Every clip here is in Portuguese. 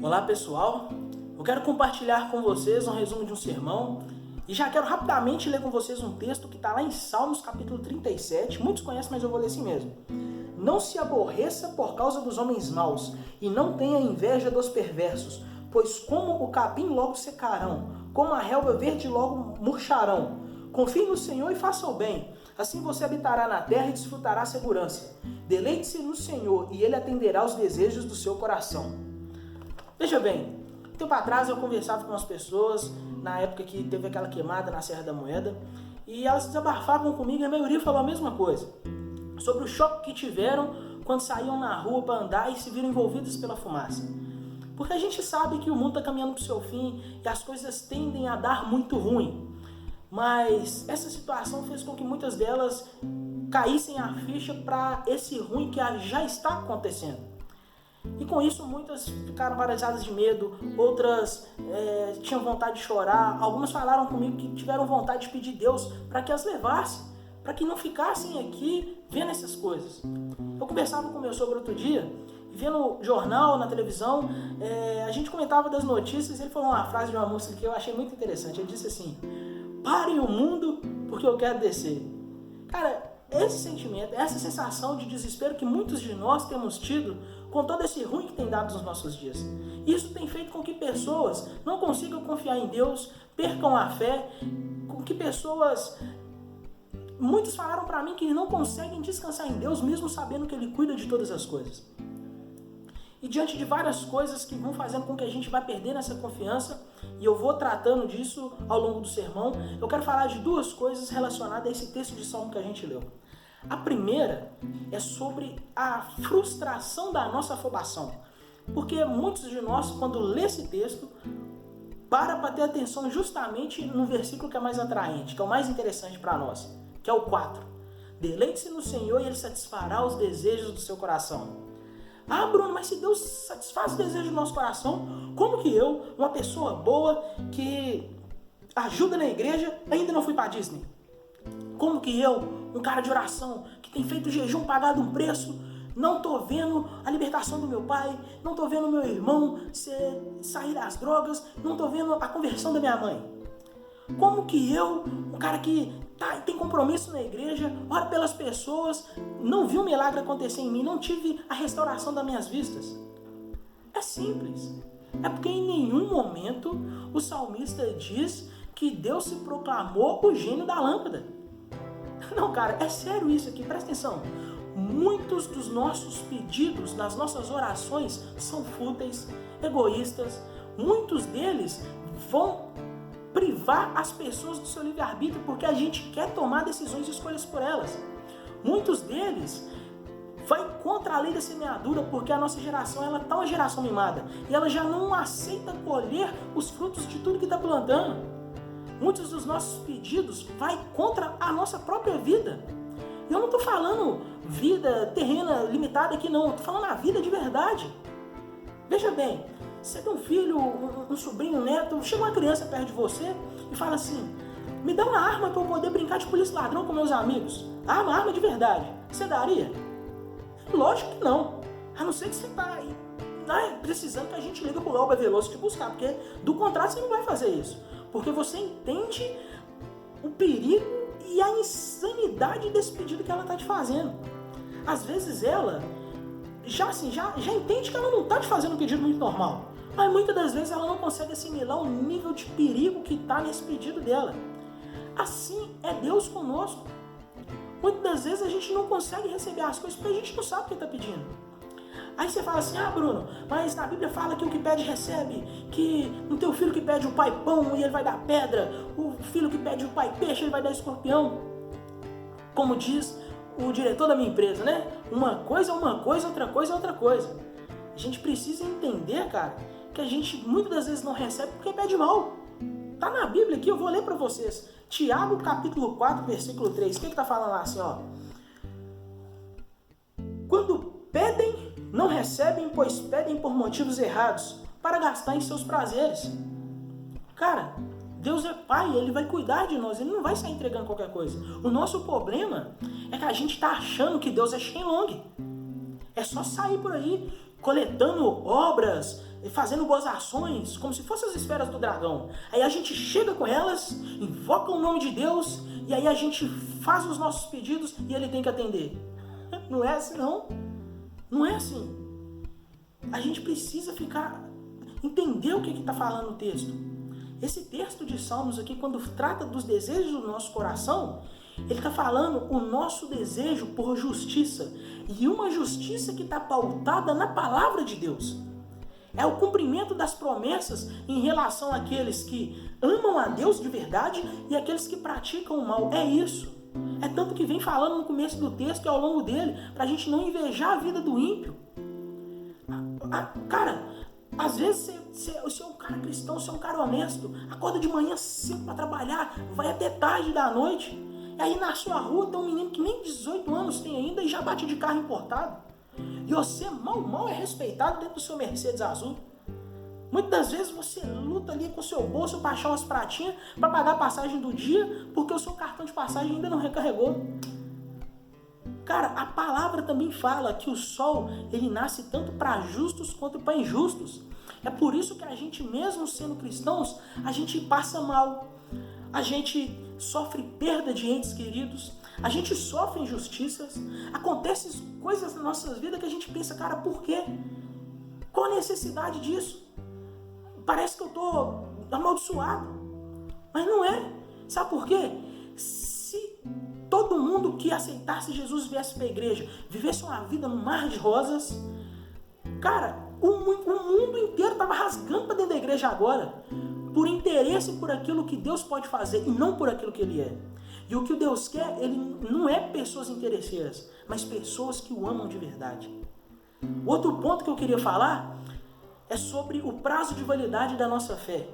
Olá pessoal, eu quero compartilhar com vocês um resumo de um sermão e já quero rapidamente ler com vocês um texto que está lá em Salmos capítulo 37, muitos conhecem, mas eu vou ler assim mesmo. Não se aborreça por causa dos homens maus e não tenha inveja dos perversos, pois como o capim logo secarão, como a relva verde logo murcharão. Confie no Senhor e faça o bem, assim você habitará na terra e desfrutará a segurança. Deleite-se no Senhor e Ele atenderá os desejos do seu coração. Veja bem, um tempo atrás eu conversava com umas pessoas, na época que teve aquela queimada na Serra da Moeda, e elas desabafavam comigo e a maioria falou a mesma coisa, sobre o choque que tiveram quando saíam na rua para andar e se viram envolvidos pela fumaça. Porque a gente sabe que o mundo está caminhando para o seu fim e as coisas tendem a dar muito ruim. Mas essa situação fez com que muitas delas caíssem a ficha para esse ruim que já está acontecendo. E com isso muitas ficaram paralisadas de medo, outras tinham vontade de chorar, algumas falaram comigo que tiveram vontade de pedir a Deus para que as levasse, para que não ficassem aqui vendo essas coisas. Eu conversava com meu sogro outro dia, vendo o jornal, na televisão, a gente comentava das notícias e ele falou uma frase de uma música que eu achei muito interessante. Ele disse assim: "Parem o mundo porque eu quero descer". Cara, esse sentimento, essa sensação de desespero que muitos de nós temos tido com todo esse ruim que tem dado nos nossos dias. Isso tem feito com que pessoas não consigam confiar em Deus, percam a fé, com que pessoas... Muitos falaram para mim que não conseguem descansar em Deus mesmo sabendo que Ele cuida de todas as coisas. E diante de várias coisas que vão fazendo com que a gente vá perdendo essa confiança, e eu vou tratando disso ao longo do sermão, eu quero falar de duas coisas relacionadas a esse texto de Salmo que a gente leu. A primeira é sobre a frustração da nossa afobação. Porque muitos de nós, quando lê esse texto, para ter atenção justamente no versículo que é mais atraente, que é o mais interessante para nós, que é o 4. Deleite-se no Senhor e Ele satisfará os desejos do seu coração. Ah, Bruno, mas se Deus satisfaz o desejo do nosso coração, como que eu, uma pessoa boa, que ajuda na igreja, ainda não fui para Disney? Como que eu, um cara de oração, que tem feito jejum, pagado um preço, não estou vendo a libertação do meu pai, não estou vendo meu irmão sair das drogas, não estou vendo a conversão da minha mãe? Como que eu, um cara que tem compromisso na igreja, ora pelas pessoas, não vi um milagre acontecer em mim, não tive a restauração das minhas vistas? É simples. É porque em nenhum momento o salmista diz que Deus se proclamou o gênio da lâmpada. Não, cara, é sério isso aqui, presta atenção. Muitos dos nossos pedidos, das nossas orações, são fúteis, egoístas. Muitos deles vão privar as pessoas do seu livre-arbítrio porque a gente quer tomar decisões e escolhas por elas. Muitos deles vai contra a lei da semeadura porque a nossa geração ela tá uma geração mimada e ela já não aceita colher os frutos de tudo que está plantando. Muitos dos nossos pedidos vai contra a nossa própria vida. E eu não estou falando vida terrena limitada aqui não, eu estou falando a vida de verdade. Veja bem, você tem um filho, um sobrinho, um neto, chega uma criança perto de você e fala assim: me dá uma arma para eu poder brincar de polícia ladrão com meus amigos. Arma de verdade. Você daria? Lógico que não. A não ser que você está aí precisando que a gente liga para o Elba Veloso te buscar, porque do contrário você não vai fazer isso. Porque você entende o perigo e a insanidade desse pedido que ela está te fazendo. Às vezes ela já entende que ela não está te fazendo um pedido muito normal. Mas muitas das vezes ela não consegue assimilar o nível de perigo que está nesse pedido dela. Assim é Deus conosco. Muitas das vezes a gente não consegue receber as coisas porque a gente não sabe o que está pedindo. Aí você fala assim: ah, Bruno, mas na Bíblia fala que o que pede recebe, que não tem o filho que pede o pai pão e ele vai dar pedra, o filho que pede o pai peixe ele vai dar escorpião. Como diz o diretor da minha empresa, né? Uma coisa é uma coisa, outra coisa é outra coisa. A gente precisa entender, cara, que a gente muitas das vezes não recebe porque pede mal. Tá na Bíblia aqui, eu vou ler para vocês. Tiago capítulo 4, versículo 3. O que tá falando lá assim, ó? Quando pedem, não recebem, pois pedem por motivos errados, para gastar em seus prazeres. Cara, Deus é Pai, Ele vai cuidar de nós, Ele não vai sair entregando qualquer coisa. O nosso problema é que a gente está achando que Deus é Shenlong. É só sair por aí coletando obras, fazendo boas ações, como se fossem as esferas do dragão. Aí a gente chega com elas, invoca o nome de Deus, e aí a gente faz os nossos pedidos e ele tem que atender. Não é assim, não. Não é assim. A gente precisa entender o que está falando o texto. Esse texto de Salmos aqui, quando trata dos desejos do nosso coração, ele está falando o nosso desejo por justiça. E uma justiça que está pautada na palavra de Deus. É o cumprimento das promessas em relação àqueles que amam a Deus de verdade e àqueles que praticam o mal. É isso. É tanto que vem falando no começo do texto e ao longo dele, para a gente não invejar a vida do ímpio. Cara, às vezes você é um cara cristão, você é um cara honesto, acorda de manhã cedo para trabalhar, vai até tarde da noite, e aí na sua rua tem um menino que nem 18 anos tem ainda e já bate de carro importado. E você mal é respeitado dentro do seu Mercedes azul. Muitas das vezes você luta ali com o seu bolso para achar umas pratinhas para pagar a passagem do dia, porque o seu cartão de passagem ainda não recarregou. Cara, a palavra também fala que o sol, ele nasce tanto para justos quanto para injustos. É por isso que a gente, mesmo sendo cristãos, a gente passa mal. A gente sofre perda de entes queridos. A gente sofre injustiças. Acontecem coisas na nossa vida que a gente pensa, cara, por quê? Qual a necessidade disso? Parece que eu estou amaldiçoado. Mas não é. Sabe por quê? Se todo mundo que aceitasse Jesus viesse para a igreja, vivesse uma vida no mar de rosas, cara, o mundo inteiro estava rasgando para dentro da igreja agora, por interesse por aquilo que Deus pode fazer e não por aquilo que Ele é. E o que o Deus quer, Ele não é pessoas interesseiras, mas pessoas que o amam de verdade. Outro ponto que eu queria falar é sobre o prazo de validade da nossa fé.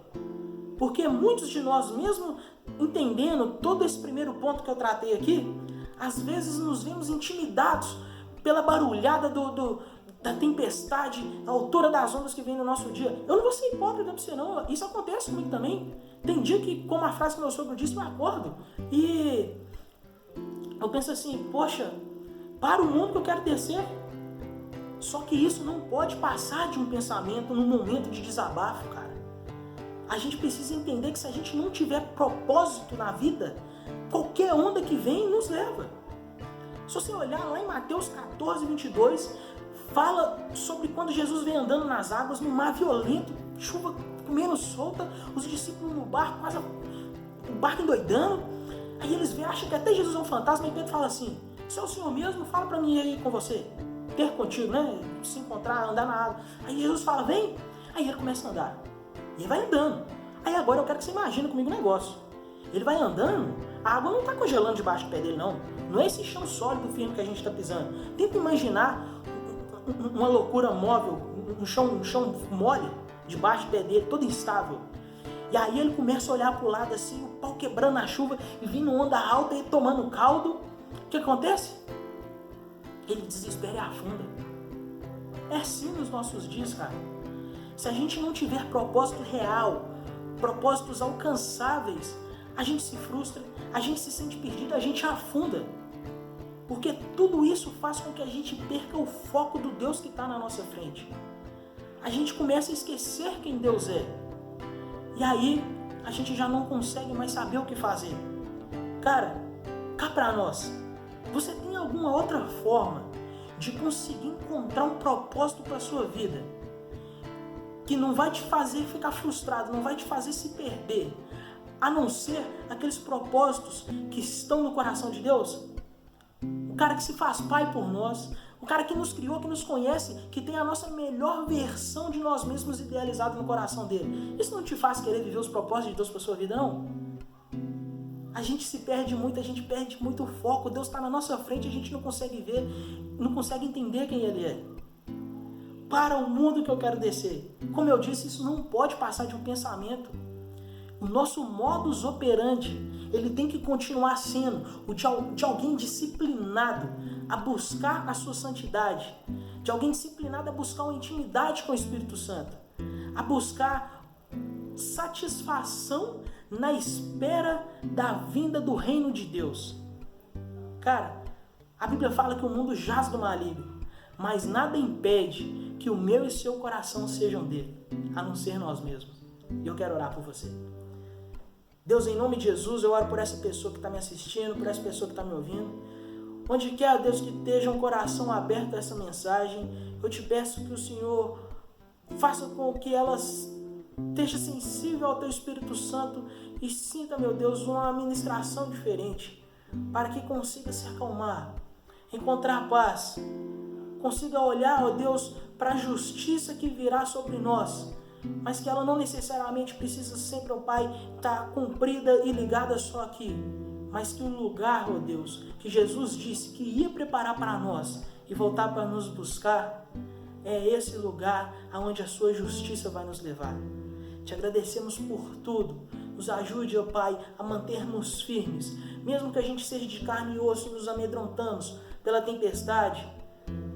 Porque muitos de nós, mesmo entendendo todo esse primeiro ponto que eu tratei aqui, às vezes nos vemos intimidados pela barulhada da tempestade, a altura das ondas que vem no nosso dia. Eu não vou ser hipócrita pra você não, isso acontece comigo também. Tem dia que, como a frase que meu sogro disse, eu acordo e eu penso assim, poxa, para o mundo que eu quero descer. Só que isso não pode passar de um pensamento num momento de desabafo, cara. A gente precisa entender que se a gente não tiver propósito na vida, qualquer onda que vem nos leva. Se você olhar lá em Mateus 14, 22, fala sobre quando Jesus vem andando nas águas, no mar violento, chuva comendo solta, os discípulos no barco, quase o barco endoidando. Aí eles acham que até Jesus é um fantasma e Pedro fala assim, se é o Senhor mesmo, fala pra mim aí com você, ter contigo, né? Se encontrar, andar na água. Aí Jesus fala, vem. Aí ele começa a andar. E ele vai andando. Aí agora eu quero que você imagine comigo um negócio. Ele vai andando, a água não está congelando debaixo do pé dele, não. Não é esse chão sólido firme que a gente está pisando. Tenta imaginar uma loucura móvel, um chão mole debaixo do pé dele, todo instável. E aí ele começa a olhar para o lado assim, o pau quebrando na chuva e vindo onda alta e tomando caldo. O que acontece? Ele desespera e afunda. É assim nos nossos dias, cara. Se a gente não tiver propósito real, propósitos alcançáveis, a gente se frustra, a gente se sente perdido, a gente afunda. Porque tudo isso faz com que a gente perca o foco do Deus que está na nossa frente. A gente começa a esquecer quem Deus é. E aí, a gente já não consegue mais saber o que fazer. Cara, cá pra nós, você tem alguma outra forma de conseguir encontrar um propósito para a sua vida que não vai te fazer ficar frustrado, não vai te fazer se perder, a não ser aqueles propósitos que estão no coração de Deus? O cara que se faz pai por nós, o cara que nos criou, que nos conhece, que tem a nossa melhor versão de nós mesmos idealizado no coração dele. Isso não te faz querer viver os propósitos de Deus para a sua vida, não? A gente se perde muito, a gente perde muito o foco. Deus está na nossa frente, a gente não consegue ver, não consegue entender quem Ele é. Para o mundo que eu quero descer. Como eu disse, isso não pode passar de um pensamento. O nosso modus operandi, ele tem que continuar sendo o de alguém disciplinado a buscar a sua santidade, de alguém disciplinado a buscar uma intimidade com o Espírito Santo, a buscar satisfação na espera da vinda do reino de Deus. Cara, a Bíblia fala que o mundo jaz do maligno, mas nada impede que o meu e seu coração sejam dele, a não ser nós mesmos. E eu quero orar por você. Deus, em nome de Jesus, eu oro por essa pessoa que está me assistindo, por essa pessoa que está me ouvindo. Onde quer, Deus, que esteja um coração aberto a essa mensagem, eu te peço que o Senhor faça com que elas esteja sensível ao Teu Espírito Santo e sinta, meu Deus, uma ministração diferente, para que consiga se acalmar, encontrar paz, consiga olhar, ó Deus, para a justiça que virá sobre nós, mas que ela não necessariamente precisa sempre, ó Pai, estar cumprida e ligada só aqui, mas que o lugar, ó Deus, que Jesus disse que ia preparar para nós e voltar para nos buscar, é esse lugar aonde a sua justiça vai nos levar. Te agradecemos por tudo. Nos ajude, ó Pai, a mantermos firmes, mesmo que a gente seja de carne e osso e nos amedrontamos pela tempestade,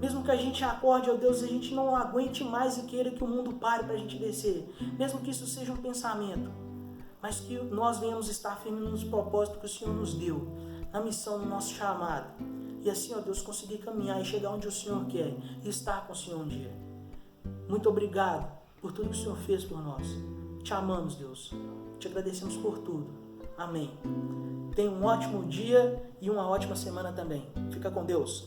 mesmo que a gente acorde, ó Deus, e a gente não aguente mais e queira que o mundo pare para a gente descer, mesmo que isso seja um pensamento, mas que nós venhamos estar firmes nos propósitos que o Senhor nos deu, na missão, no nosso chamado, e assim, ó Deus, conseguir caminhar e chegar onde o Senhor quer e estar com o Senhor um dia. Muito obrigado por tudo que o Senhor fez por nós. Te amamos, Deus. Te agradecemos por tudo. Amém. Tenha um ótimo dia e uma ótima semana também. Fica com Deus.